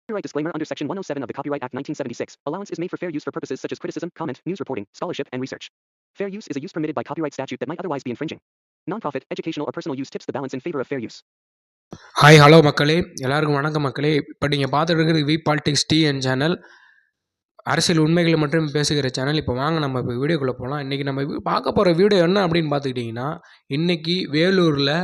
Copyright disclaimer under Section 107 of the Copyright Act 1976. Allowance is made for fair use for purposes such as criticism, comment, news reporting, scholarship, and research. Fair use is a use permitted by copyright statute that might otherwise be infringing. Non-profit, educational, or personal use tips the balance in favor of fair use. Hi hello மக்களே, எல்லாருக்கும் வணக்கம் மக்களே. இப்போ நீங்கள் பார்த்துட்டு இருக்கிறது we politics TN channel, அரசியல் உண்மைகளை மட்டும் பேசுகிற சேனல். இப்போ வாங்க நம்ம இப்போ வீடியோக்குள்ளே போகலாம். இன்றைக்கி நம்ம பார்க்க போகிற வீடியோ என்ன அப்படின்னு பார்த்துக்கிட்டிங்கன்னா, இன்றைக்கி வேலூரில்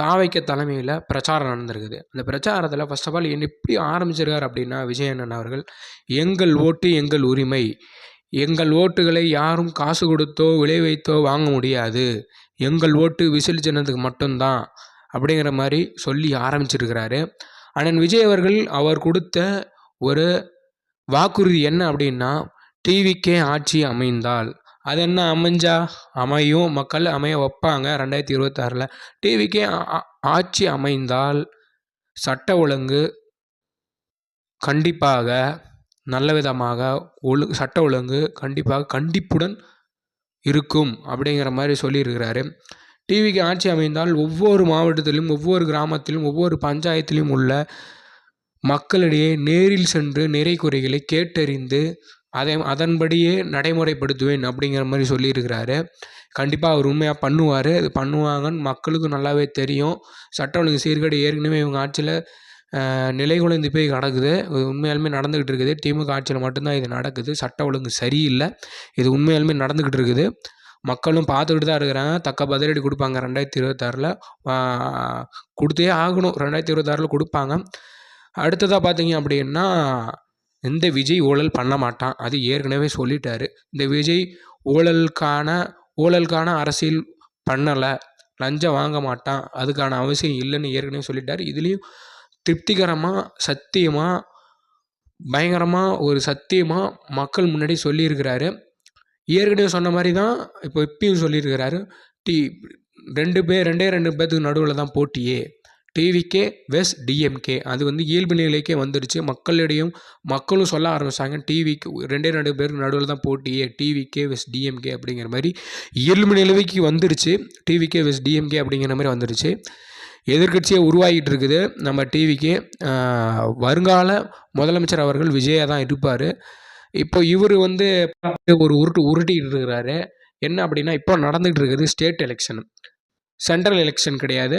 தாவைக்க தலைமையில் பிரச்சாரம் நடந்திருக்குது. அந்த பிரச்சாரத்தில் ஃபர்ஸ்ட் ஆஃப் ஆல் எப்படி ஆரம்பிச்சிருக்கார் அப்படின்னா, விஜயண்ணன் அவர்கள் எங்கள் ஓட்டு எங்கள் உரிமை, எங்கள் ஓட்டுகளை யாரும் காசு கொடுத்தோ விளை வைத்தோ வாங்க முடியாது, எங்கள் ஓட்டு விசில் சின்னத்துக்கு மட்டும்தான் அப்படிங்கிற மாதிரி சொல்லி ஆரம்பிச்சிருக்கிறாரு. அண்ணன் விஜய் அவர்கள் அவர் கொடுத்த ஒரு வாக்குறுதி என்ன அப்படின்னா, டிவிக்கே ஆட்சி அமைந்தால், அது என்ன அமைஞ்சா அமையும், மக்கள் அமைய வைப்பாங்க 2026. டிவிக்கே ஆட்சி அமைந்தால் சட்ட ஒழுங்கு கண்டிப்பாக நல்ல விதமாக சட்ட ஒழுங்கு கண்டிப்பாக கண்டிப்புடன் இருக்கும் அப்படிங்கிற மாதிரி சொல்லியிருக்கிறாரு. டிவிக்கு ஆட்சி அமைந்தால் ஒவ்வொரு மாவட்டத்திலும், ஒவ்வொரு கிராமத்திலும், ஒவ்வொரு பஞ்சாயத்திலும் உள்ள மக்களிடையே நேரில் சென்று நிறை குறைகளை கேட்டறிந்து அதன்படியே நடைமுறைப்படுத்துவேன் அப்படிங்கிற மாதிரி சொல்லியிருக்கிறாரு. கண்டிப்பாக அவர் உண்மையாக பண்ணுவார். இது பண்ணுவாங்கன்னு மக்களுக்கும் நல்லாவே தெரியும். சட்ட ஒழுங்கு சீர்கேடு ஏற்கனவே இவங்க ஆட்சியில் நிலைகுலைந்து போய் கிடக்குது. இது உண்மையாலுமே நடந்துக்கிட்டு இருக்குது. திமுக ஆட்சியில் மட்டும்தான் இது நடக்குது. சட்ட ஒழுங்கு சரியில்லை. இது உண்மையாலுமே நடந்துக்கிட்டு இருக்குது. மக்களும் பார்த்துக்கிட்டு தான் இருக்கிறாங்க. தக்க பதிலடி கொடுப்பாங்க 2026. கொடுத்தே ஆகணும். 2026 கொடுப்பாங்க. அடுத்ததாக பார்த்தீங்க அப்படின்னா, இந்த விஜய் ஊழல் பண்ண மாட்டான், அது ஏற்கனவே சொல்லிட்டாரு. இந்த விஜய் ஊழலுக்கான அரசியல் பண்ணலை, லஞ்சம் வாங்க மாட்டான், அதுக்கான அவசியம் இல்லைன்னு ஏற்கனவே சொல்லிட்டார். இதுலேயும் திருப்திகரமாக சத்தியமாக பயங்கரமாக ஒரு சத்தியமாக மக்கள் முன்னாடி சொல்லியிருக்கிறாரு. ஏற்கனவே சொன்ன மாதிரி தான் இப்பயும் சொல்லியிருக்கிறாரு. ரெண்டே பேர்த்துக்கு நடுவில் தான் போட்டியே, டிவிக்கே வெஸ் டிஎம்கே. அது இயல்பு நிலைக்கே வந்துடுச்சு. மக்களும் சொல்ல ஆரம்பித்தாங்க, டிவிக்கு ரெண்டு பேருக்கு நடுவில் தான் போட்டியே, டிவிக்கே வெஸ் டிஎம்கே அப்படிங்கிற மாதிரி இயல்பு நிலைக்கு வந்துடுச்சு. டிவிக்கே வெஸ் டிஎம்கே அப்படிங்கிற மாதிரி வந்துடுச்சு. எதிர்கட்சியை உருவாகிட்டு இருக்குது நம்ம டிவிக்கு. வருங்கால முதலமைச்சர் அவர்கள் விஜயா தான் இருப்பார். இப்போ இவர் ஒரு உருட்டிகிட்டு இருக்கிறாரு. என்ன அப்படின்னா, இப்போ நடந்துகிட்டு இருக்குது ஸ்டேட் எலெக்ஷன், சென்ட்ரல் எலெக்ஷன் கிடையாது.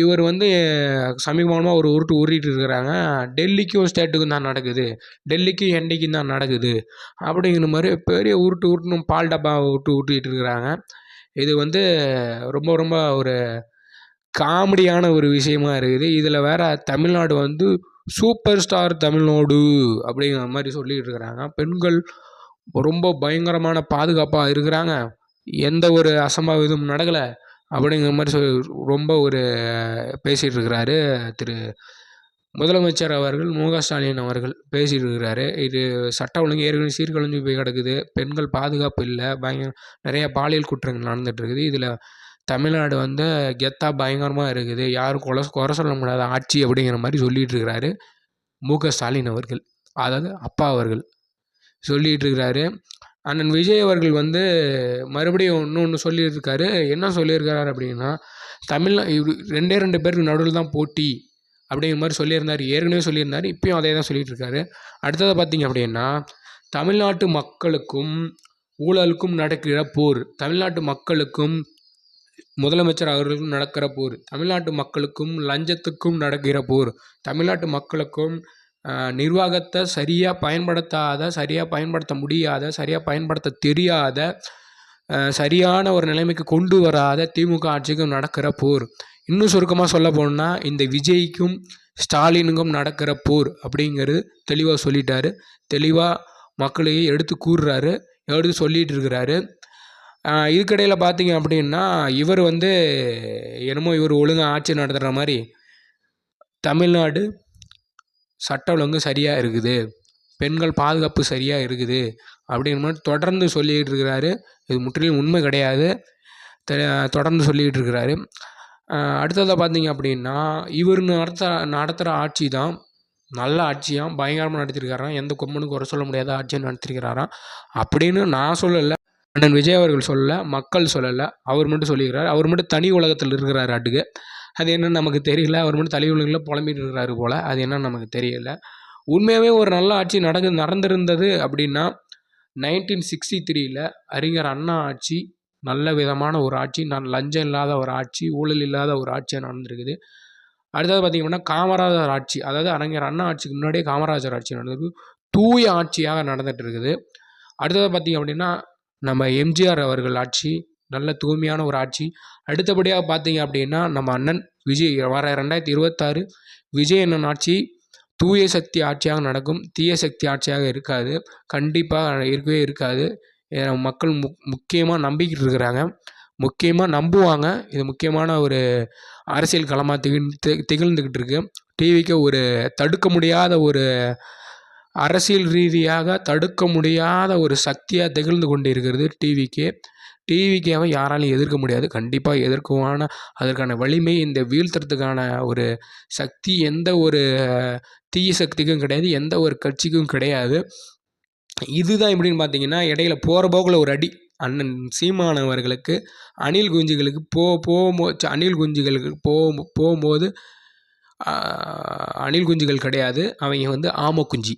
இவர் சமீபமாக ஒரு உருட்டிகிட்டு இருக்கிறாங்க. டெல்லிக்கும் ஸ்டேட்டுக்கும் தான் நடக்குது, டெல்லிக்கும் என்டிக்கும் தான் நடக்குது அப்படிங்கிற மாதிரி பெரிய உருட்டுன்னு பால் டப்பா ஊட்டிகிட்டு இருக்கிறாங்க. இது ரொம்ப ரொம்ப ஒரு காமெடியான ஒரு விஷயமா இருக்குது. இதில் வேற தமிழ்நாடு சூப்பர் ஸ்டார் தமிழ்நாடு அப்படிங்கிற மாதிரி சொல்லிகிட்டு இருக்கிறாங்க. பெண்கள் ரொம்ப பயங்கரமான பாதுகாப்பாக இருக்கிறாங்க, எந்த ஒரு அசம்பாவிதமும் நடக்கலை அப்படிங்கிற மாதிரி ரொம்ப ஒரு பேசிகிட்டு இருக்கிறாரு திரு முதலமைச்சர் அவர்கள், மு.க. ஸ்டாலின் அவர்கள் பேசிகிட்டு இருக்கிறாரு. இது சட்ட ஒழுங்கு ஏற்கனவே சீர்குலைஞ்சு போய் கிடக்குது, பெண்கள் பாதுகாப்பு இல்லை, நிறைய பாலியல் குற்றங்கள் நடந்துகிட்டு இருக்குது. இதில் தமிழ்நாடு கெத்தா பயங்கரமாக இருக்குது, யாரும் குறை சொல்ல முடியாத ஆட்சி அப்படிங்கிற மாதிரி சொல்லிகிட்டு இருக்கிறாரு மு.க. ஸ்டாலின் அவர்கள், அதாவது அப்பா அவர்கள் சொல்லிகிட்டு இருக்கிறாரு. அண்ணன் விஜய் அவர்கள் மறுபடியும் இன்னொன்று சொல்லியிருக்காரு. என்ன சொல்லியிருக்காரு அப்படின்னா, ரெண்டு பேருக்கு நடுவில் தான் போட்டி அப்படிங்கிற மாதிரி சொல்லியிருந்தார். ஏற்கனவே சொல்லியிருந்தார், இப்பயும் அதே தான் சொல்லிகிட்டு இருக்காரு. அடுத்ததை பார்த்தீங்க அப்படின்னா, தமிழ்நாட்டு மக்களுக்கும் ஊழலுக்கும் நடக்கிற போர், தமிழ்நாட்டு மக்களுக்கும் முதலமைச்சர் அவர்களுக்கும் நடக்கிற போர், தமிழ்நாட்டு மக்களுக்கும் லஞ்சத்துக்கும் நடக்கிற போர், தமிழ்நாட்டு மக்களுக்கும் நிர்வாகத்தை சரியாக பயன்படுத்த முடியாத, சரியாக பயன்படுத்த தெரியாத, சரியான ஒரு நிலைமைக்கு கொண்டு வராத திமுக ஆட்சிக்கும் நடக்கிற போர். இன்னும் சுருக்கமாக சொல்ல போனால், இந்த விஜய்க்கும் ஸ்டாலினுக்கும் நடக்கிற போர் அப்படிங்கிறது தெளிவாக சொல்லிட்டாரு. தெளிவாக மக்களையே எடுத்து கூறுறாரு, எடுத்து சொல்லிகிட்டு இருக்கிறாரு. இதுக்கடையில் பார்த்தீங்க அப்படின்னா, இவர் என்னமோ இவர் ஒழுங்காக ஆட்சி நடத்துகிற மாதிரி தமிழ்நாடு சட்ட ஒழுங்கு சரியாக இருக்குது, பெண்கள் பாதுகாப்பு சரியாக இருக்குது அப்படிங்கிற மாதிரி தொடர்ந்து சொல்லிக்கிட்டு இருக்கிறாரு. இது முற்றிலும் உண்மை கிடையாது, தொடர்ந்து சொல்லிக்கிட்டு இருக்கிறாரு. அடுத்ததாக பார்த்தீங்க அப்படின்னா, இவர் நடத்துகிற ஆட்சி தான் நல்ல ஆட்சியாக பயங்கரமாக நடத்திருக்காராம், எந்த கொம்பனுக்கும் குறை சொல்ல முடியாத ஆட்சியாக நடத்திருக்கிறாராம் அப்படின்னு நான் சொல்லலை, அண்ணன் விஜய் அவர்கள் சொல்லலை, மக்கள் சொல்லலை, அவர் மட்டும் சொல்லியிருக்கிறார். அவர் மட்டும் தனி உலகத்தில் இருக்கிறார் ஆட்டுக்கு. அது என்னன்னு நமக்கு தெரியல. அவர் மட்டும் தலைவலிகள புலம்பிட்டு இருக்கிறாரு போல. அது என்னன்னு நமக்கு தெரியல. உண்மையாகவே ஒரு நல்ல ஆட்சி நடந்திருந்தது அப்படின்னா 1963ல் அறிஞர் அண்ணா ஆட்சி நல்ல விதமான ஒரு ஆட்சி, லஞ்சம் இல்லாத ஒரு ஆட்சி, ஊழல் இல்லாத ஒரு ஆட்சியாக நடந்திருக்குது. அடுத்தது பார்த்திங்கன்னா காமராஜர் ஆட்சி, அதாவது அறிஞர் அண்ணா ஆட்சிக்கு முன்னாடியே காமராஜர் ஆட்சி நடந்திருக்கு. தூய ஆட்சியாக நடந்துகிட்டு இருக்குது. அடுத்தது பார்த்திங்க அப்படின்னா நம்ம எம்ஜிஆர் அவர்கள் ஆட்சி நல்ல தூய்மையான ஒரு ஆட்சி. அடுத்தபடியாக பார்த்தீங்க அப்படின்னா நம்ம அண்ணன் விஜய் வர 2026 விஜய் அண்ணன் ஆட்சி தூய சக்தி ஆட்சியாக நடக்கும். தீய சக்தி ஆட்சியாக இருக்காது. கண்டிப்பாக இருக்கவே இருக்காது. மக்கள் முக்கியமாக நம்பிக்கிட்டு இருக்கிறாங்க. முக்கியமாக நம்புவாங்க. இது முக்கியமான ஒரு அரசியல் களமாக திகழ்ந்துக்கிட்டு இருக்கு. டிவிக்கு ஒரு தடுக்க முடியாத ஒரு அரசியல் ரீதியாக தடுக்க முடியாத ஒரு சக்தியாக திகழ்ந்து கொண்டு இருக்கிறது டிவிக்கேவை யாராலையும் எதிர்க்க முடியாது. கண்டிப்பாக எதிர்க்குவான அதற்கான வலிமை, இந்த வீழ்த்துறதுக்கான ஒரு சக்தி எந்த ஒரு தீய சக்திக்கும் கிடையாது, எந்த ஒரு கட்சிக்கும் கிடையாது. இதுதான் எப்படின்னு பார்த்தீங்கன்னா, இடையில போகிற போக்கில் ஒரு அடி அண்ணன் சீமானவர்களுக்கு அணில் குஞ்சுகளுக்கு அணில் குஞ்சுகளுக்கு போகும்போது அணில் குஞ்சுகள் கிடையாது, அவங்க ஆமை குஞ்சு.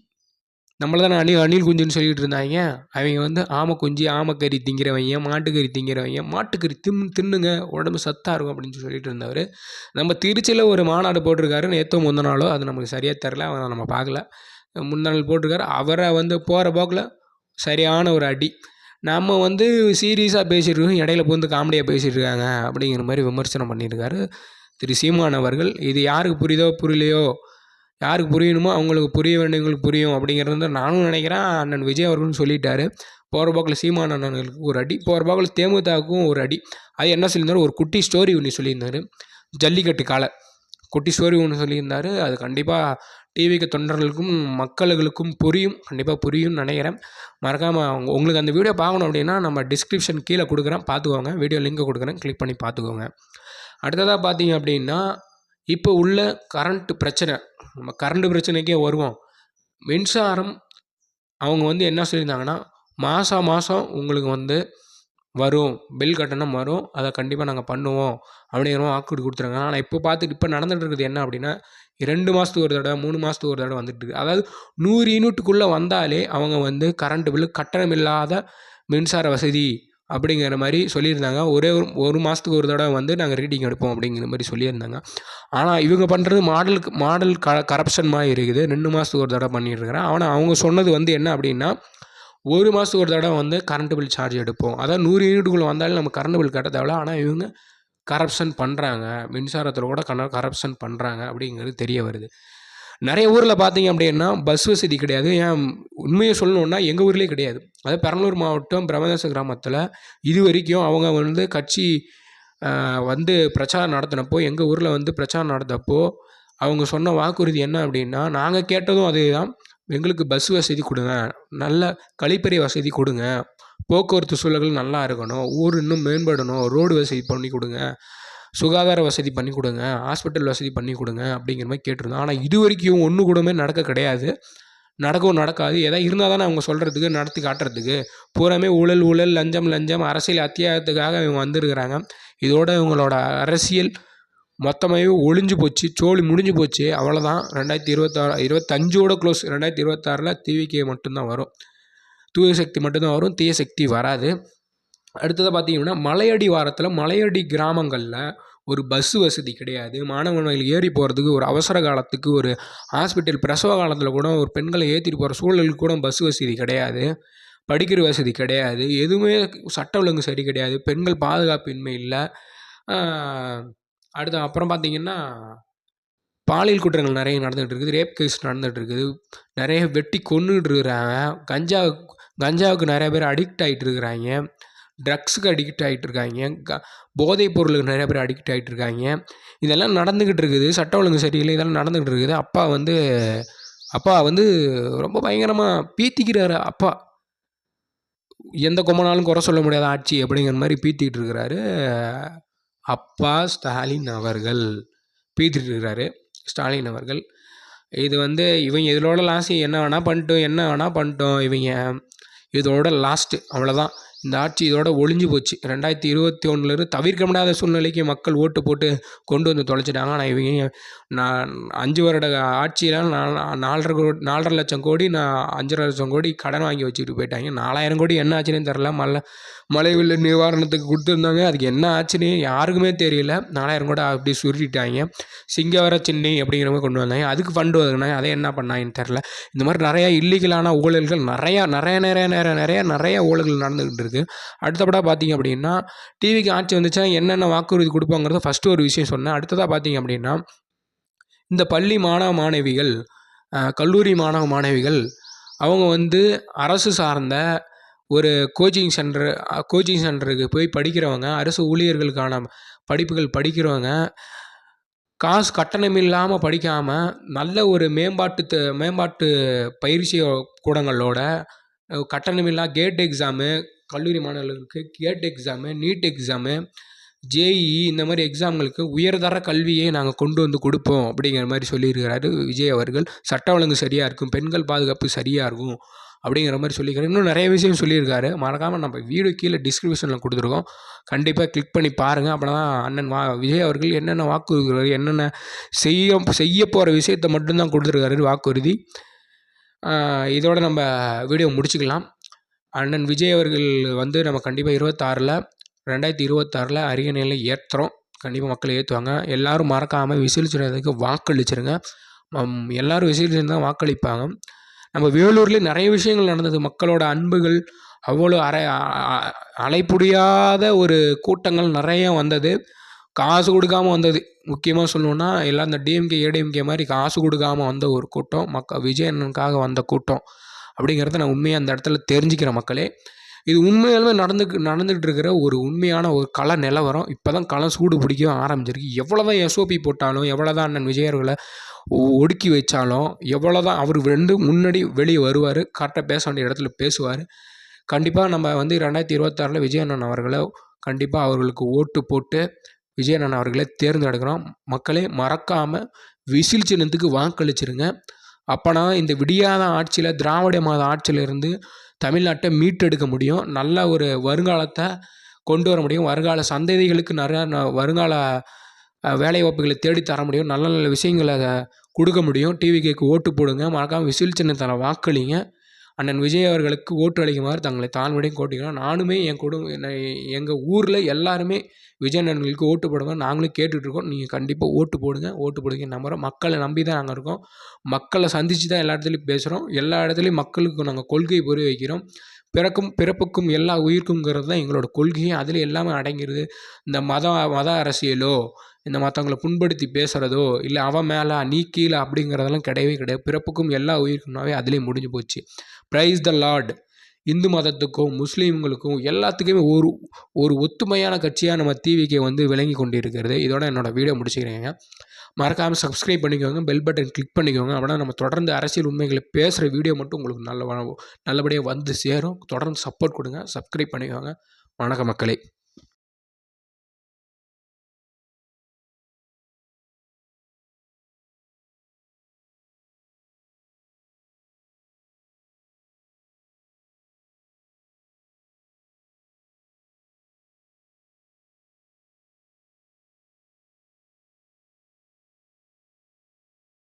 நம்மள தானே அணில் குஞ்சுன்னு சொல்லிகிட்டு இருந்தாங்க. அவங்க ஆமைக்குஞ்சு, ஆமைக்கறி திங்கிறவங்க, மாட்டுக்கறி திங்கிறவங்க, மாட்டுக்கறி தின்னுங்க உடம்பு சத்தாக இருக்கும் அப்படின்னு சொல்லிட்டு இருந்தவர் நம்ம திருச்சியில் ஒரு மாநாடு போட்டிருக்காரு. நேற்றோ முந்தின நாளோ, அது நமக்கு சரியாக தெரில, அவரை நம்ம பார்க்கல. முன்னாள் போட்டிருக்காரு. அவரை போகிற போக்கில் சரியான ஒரு அடி. நம்ம சீரியஸாக பேசிகிட்ருக்கோம், இடையில காமெடியாக பேசிகிட்டு இருக்காங்க அப்படிங்கிற மாதிரி விமர்சனம் பண்ணியிருக்காரு திரு சீமான் அவர்கள். இது யாருக்கு புரியுதோ புரியலையோ, யாருக்கு புரியணுமோ அவங்களுக்கு புரிய வேண்டியவங்களுக்கு புரியும் அப்படிங்கிறது நானும் நினைக்கிறேன். அண்ணன் விஜய் அவர்களும் சொல்லிட்டாரு. போகிற போக்கில் சீமான் அண்ணனுக்கு ஒரு அடி, போகிற போக்கில் தேமுதிகவுக்கும் ஒரு அடி. அது என்ன சொல்லியிருந்தாரு, ஒரு குட்டி ஸ்டோரி ஒன்று சொல்லியிருந்தார். ஜல்லிக்கட்டு காலை குட்டி ஸ்டோரி ஒன்று சொல்லியிருந்தார். அது கண்டிப்பாக டிவிக்கு தொண்டர்களுக்கும் மக்களுக்கும் புரியும், கண்டிப்பாக புரியும்னு நினைக்கிறேன். மறக்காமல் உங்களுக்கு அந்த வீடியோ பார்க்கணும் அப்படின்னா நம்ம டிஸ்கிரிப்ஷன் கீழே கொடுக்குறேன், பார்த்துக்கோங்க. வீடியோ லிங்க்கை கொடுக்குறேன், கிளிக் பண்ணி பார்த்துக்கோங்க. அடுத்ததாக பார்த்தீங்க அப்படின்னா இப்போ உள்ள கரண்ட்டு பிரச்சனை, நம்ம கரண்ட்டு பிரச்சனைக்கே வருவோம். மின்சாரம் அவங்க என்ன சொல்லியிருந்தாங்கன்னா, மாதம் உங்களுக்கு வரும், பில் கட்டணம் வரும், அதை கண்டிப்பாக நாங்கள் பண்ணுவோம் அப்படிங்கிற வாக்குறுதி கொடுத்துருங்க. ஆனால் இப்போ நடந்துகிட்டு இருக்குது என்ன அப்படின்னா, 2 மாதத்துக்கு ஒரு தடவை, 3 மாதத்துக்கு ஒரு தடவை வந்துட்டுருக்கு. அதாவது 100 யூனிட்டுக்குள்ளே வந்தாலே அவங்க கரண்ட் பில்லு கட்டணம் இல்லாத மின்சார வசதி அப்படிங்கிற மாதிரி சொல்லியிருந்தாங்க. ஒரு மாதத்துக்கு ஒரு தடவை நாங்கள் ரீடிங் எடுப்போம் அப்படிங்கிற மாதிரி சொல்லியிருந்தாங்க. ஆனால் இவங்க பண்ணுறது மாடல் கரப்ஷன் மாதிரி இருக்குது. 2 மாதத்துக்கு ஒரு தடவை பண்ணிட்டுருக்கிறேன். ஆனால் அவங்க சொன்னது என்ன அப்படின்னா, 1 மாதத்துக்கு ஒரு தடவை கரண்ட் பில் சார்ஜ் எடுப்போம். அதாவது 100 யூனிட்டுக்குள்ளே வந்தாலும் நம்ம கரண்ட் பில் கட்ட தேவையில்ல. ஆனால் இவங்க கரப்ஷன் பண்ணுறாங்க, மின்சாரத்தில் கூட கரப்ஷன் பண்ணுறாங்க அப்படிங்கிறது தெரிய வருது. நிறைய ஊரில் பார்த்தீங்க அப்படின்னா பஸ் வசதி கிடையாது. ஏன் உண்மையை சொல்லணுன்னா எங்கள் ஊர்லேயே கிடையாது. அதாவது பெரம்பலூர் மாவட்டம் பிரமதாச கிராமத்தில் இது வரைக்கும் அவங்க கட்சி பிரச்சாரம் நடத்தினப்போ, எங்கள் ஊரில் பிரச்சாரம் நடத்தப்போ அவங்க சொன்ன வாக்குறுதி என்ன அப்படின்னா, நாங்கள் கேட்டதும் அதே தான், எங்களுக்கு பஸ் வசதி கொடுங்க, நல்ல கழிப்பறை வசதி கொடுங்க, போக்குவரத்து சூழல்கள் நல்லா இருக்கணும், ஊர் இன்னும் மேம்படணும், ரோடு வசதி பண்ணி கொடுங்க, சுகாதார வசதி பண்ணி கொடுங்க, ஹாஸ்பிட்டல் வசதி பண்ணி கொடுங்க அப்படிங்கிற மாதிரி கேட்டிருந்தோம். ஆனால் இது வரைக்கும் ஒன்று கூடமே நடக்க கிடையாது, நடக்கவும் நடக்காது. எதாவது இருந்தால் தானே அவங்க சொல்கிறதுக்கு, நடத்தி காட்டுறதுக்கு. பூராமே ஊழல், லஞ்சம், அரசியல் அத்தியாயத்துக்காக இவங்க வந்திருக்கிறாங்க. இதோட இவங்களோட அரசியல் மொத்தமாகவே ஒழிஞ்சு போச்சு, சோழி முடிஞ்சு போச்சு, அவ்வளோதான். 2025 க்ளோஸ். 2026 டிவிகே மட்டும்தான் வரும், தூய சக்தி மட்டும்தான் வரும், தீய சக்தி வராது. அடுத்ததாக பார்த்தீங்கன்னா மலையடி வாரத்தில் மலையடி கிராமங்களில் ஒரு பஸ் வசதி கிடையாது. மாணவர்கள் ஏறி போகிறதுக்கு, ஒரு அவசர காலத்துக்கு, ஒரு ஹாஸ்பிட்டல் பிரசவ காலத்தில் கூட ஒரு பெண்களை ஏற்றிட்டு போகிற சூழலுக்கு கூட பஸ் வசதி கிடையாது, படிக்கிற வசதி கிடையாது, எதுவுமே சட்ட ஒழுங்கு சரி கிடையாது, பெண்கள் பாதுகாப்பின்மை இல்லை. அப்புறம் பார்த்திங்கன்னா பாலியல் குற்றங்கள் நிறைய நடந்துகிட்டு இருக்குது, ரேப் கேஸ் நடந்துகிட்டு இருக்குது, நிறைய வெட்டி கொன்னுகிட்டு இருக்கிறாங்க, கஞ்சாவுக்கு நிறைய பேர் அடிக்ட் ஆகிட்டு இருக்கிறாங்க, ட்ரக்ஸுக்கு அடிக்ட் ஆகிட்டு இருக்காங்க, போதைப் பொருளுக்கு நிறைய பேர் அடிக்ட் ஆகிட்டு இருக்காங்க. இதெல்லாம் நடந்துக்கிட்டு இருக்குது, சட்ட ஒழுங்கு சரியில்லை, இதெல்லாம் நடந்துக்கிட்டு இருக்குது. அப்பா ரொம்ப பயங்கரமாக பீத்திக்கிறாரு. அப்பா எந்த கொம்பனாலும் குறை சொல்ல முடியாத ஆட்சி அப்படிங்கிற மாதிரி பீத்திக்கிட்டு இருக்கிறாரு அப்பா ஸ்டாலின் அவர்கள், பீத்திட்டு இருக்கிறாரு ஸ்டாலின் அவர்கள். இது இவங்க இதோட லாஸ்ட் என்ன வேணால் பண்ணிட்டோம், இவங்க இதோட லாஸ்ட்டு, அவ்வளோதான். இந்த ஆட்சி இதோட ஒழிஞ்சு போச்சு. 2021 தவிர்க்க முடியாத சூழ்நிலைக்கு மக்கள் ஓட்டு போட்டு கொண்டு வந்து தொலைச்சிட்டாங்க. ஆனால் இவங்க 5 வருட ஆட்சியில் 4.5 லட்சம் கோடி 5.5 லட்சம் கோடி கடன் வாங்கி வச்சுக்கிட்டு போயிட்டாங்க. 4000 கோடி என்ன ஆச்சுன்னு தெரில. மழை வெள்ள நிவாரணத்துக்கு கொடுத்துருந்தாங்க, அதுக்கு என்ன ஆச்சுன்னு யாருக்குமே தெரியல. 4000 கோடி அப்படி சுருட்டிட்டாங்க. சிங்கவர சின்னி அப்படிங்கிற மாதிரி கொண்டு வந்தாங்க, அதுக்கு ஃபண்டு ஒதுக்குனாங்க, அதை என்ன பண்ணாங்கன்னு தெரில. இந்த மாதிரி நிறையா இல்லீகலான ஊழல்கள் நிறைய ஊழல்கள் நடந்துக்கிட்டு இருக்குது. அடுத்தபடாக பார்த்திங்க அப்படின்னா டிவிக்கு ஆட்சி வந்துச்சா என்னென்ன வாக்குறுதி கொடுப்பாங்கிறத ஃபஸ்ட்டு ஒரு விஷயம் சொன்னேன். அடுத்ததாக பார்த்திங்க அப்படின்னா இந்த பள்ளி மாணவ மாணவிகள், கல்லூரி மாணவ மாணவிகள் அவங்க அரசு சார்ந்த ஒரு கோச்சிங் சென்டருக்கு போய் படிக்கிறவங்க, அரசு ஊழியர்களுக்கான படிப்புகள் படிக்கிறவங்க காசு கட்டணம் இல்லாமல் படிக்காமல் நல்ல ஒரு மேம்பாட்டு பயிற்சி கூடங்களோட கட்டணமில்லா கேட் எக்ஸாமு, கல்லூரி மாணவர்களுக்கு CAT exam, NEET exam, JEE இந்த மாதிரி எக்ஸாம்களுக்கு உயர்தர கல்வியை நாங்கள் கொண்டு வந்து கொடுப்போம் அப்படிங்கிற மாதிரி சொல்லியிருக்கிறாரு விஜய் அவர்கள். சட்ட ஒழுங்கு சரியாக இருக்கும், பெண்கள் பாதுகாப்பு சரியாக இருக்கும் அப்படிங்கிற மாதிரி சொல்லியிருக்காரு. இன்னும் நிறைய விஷயம் சொல்லியிருக்காரு. மறக்காமல் நம்ம வீடியோ கீழே டிஸ்கிரிப்ஷனில் கொடுத்துருக்கோம், கண்டிப்பாக கிளிக் பண்ணி பாருங்கள். அப்படின்னா அண்ணன் விஜய் அவர்கள் என்னென்ன வாக்குறுதி, என்னென்ன செய்ய போகிற விஷயத்தை மட்டும்தான் கொடுத்துருக்காரு வாக்குறுதி. இதோட நம்ம வீடியோ முடிச்சுக்கலாம். அண்ணன் விஜய் அவர்கள் நம்ம கண்டிப்பாக 2026 அரியணையில் ஏற்றுறோம். கண்டிப்பாக மக்கள் ஏற்றுவாங்க. எல்லோரும் மறக்காமல் விசில் சின்னத்துக்கு வாக்களிச்சிருங்க. எல்லோரும் விசில் சின்னம் தான் வாக்களிப்பாங்க. நம்ம வேலூர்லேயே நிறைய விஷயங்கள் நடந்தது. மக்களோட அன்புகள் அவ்வளோ அலைப்புரியாத ஒரு கூட்டங்கள் நிறைய வந்தது. காசு கொடுக்காமல் வந்தது. முக்கியமாக சொல்லணுன்னா எல்லாம் இந்த டிஎம்கே ஏடிஎம்கே மாதிரி காசு கொடுக்காமல் வந்த ஒரு கூட்டம், விஜய் அண்ணனுக்காக வந்த கூட்டம் அப்படிங்கிறத நான் உண்மையாக அந்த இடத்துல தெரிஞ்சுக்கிறேன் மக்களே. இது உண்மையாலுமே நடந்துகிட்டு இருக்கிற ஒரு உண்மையான ஒரு கள நிலவரம். இப்போ தான் களம் சூடு பிடிக்க ஆரம்பிச்சிருக்கு. எவ்வளோ தான் எஸ்ஓபி போட்டாலும், எவ்வளோ தான் அண்ணன் விஜய் அவர்களை ஒடுக்கி வச்சாலும், எவ்வளோ தான் அவர் முன்னாடி வெளியே வருவார், கரெக்டாக பேச வேண்டிய இடத்துல பேசுவார். கண்டிப்பாக நம்ம 2026 விஜய் அண்ணன் அவர்களை கண்டிப்பாக அவர்களுக்கு ஓட்டு போட்டு விஜய் அண்ணன் அவர்களை தேர்ந்தெடுக்கிறோம். மக்களே மறக்காமல் விசில் சின்னத்துக்கு வாக்களிச்சிருங்க. அப்போனா இந்த விடியாத ஆட்சியில், திராவிட மாத ஆட்சியிலிருந்து தமிழ்நாட்டை மீட்டெடுக்க முடியும். நல்ல ஒரு வருங்காலத்தை கொண்டு வர முடியும். வருங்கால சந்ததிகளுக்கு நிறையா வருங்கால வேலைவாய்ப்புகளை தேடித்தர முடியும். நல்ல நல்ல விஷயங்களை கொடுக்க முடியும். டிவிக்கு ஓட்டு போடுங்க. மறக்காமல் விசில் சின்னத்தில் வாக்களிங்க. அண்ணன் விஜய் அவர்களுக்கு ஓட்டு அளிக்குமாறு தங்களை தாழ்மையுடன் கோட்டிக்கிறோம். நானுமே எங்கள் ஊரில் எல்லாருமே விஜய் அண்ணனுக்கு ஓட்டு போடுங்க நாங்களும் கேட்டுட்ருக்கோம். நீங்கள் கண்டிப்பாக ஓட்டு போடுங்க நம்புகிறோம். மக்களை நம்பி தான் நாங்கள் இருக்கோம். மக்களை சந்தித்து தான் எல்லா இடத்துலையும் பேசுகிறோம். எல்லா இடத்துலையும் மக்களுக்கு நாங்கள் கொள்கை புரி வைக்கிறோம். பிறப்புக்கும் எல்லா உயிருக்குங்கிறது தான் எங்களோட கொள்கையும். அதில் எல்லாமே அடங்கிடுது. இந்த மத அரசியலோ, இந்த மற்றவங்களை புண்படுத்தி பேசுகிறதோ, இல்லை அவன் மேலே நீ கீழே அப்படிங்கிறதெல்லாம் கிடையவே கிடையாது. பிறப்புக்கும் எல்லா உயிருக்கும்னாவே அதிலே முடிஞ்சு போச்சு. ப்ரைஸ் த லார்ட். இந்து மதத்துக்கும் முஸ்லீம்களுக்கும் எல்லாத்துக்குமே ஒரு ஒத்துமையான கட்சியாக நம்ம டிவிக்கு விளங்கி கொண்டு இருக்கிறது. இதோட என்னோடய வீடியோ முடிச்சுக்கிறேங்க. மறக்காமல் சப்ஸ்கிரைப் பண்ணிக்கோங்க, பெல் பட்டன் கிளிக் பண்ணிக்கோங்க. அப்படின்னா நம்ம தொடர்ந்து அரசியல் உண்மைகளை பேசுகிற வீடியோ மட்டும் உங்களுக்கு நல்லபடியாக சேரும். தொடர்ந்து சப்போர்ட் கொடுங்க. சப்ஸ்கிரைப் பண்ணிக்கோங்க. வணக்கம் மக்களே.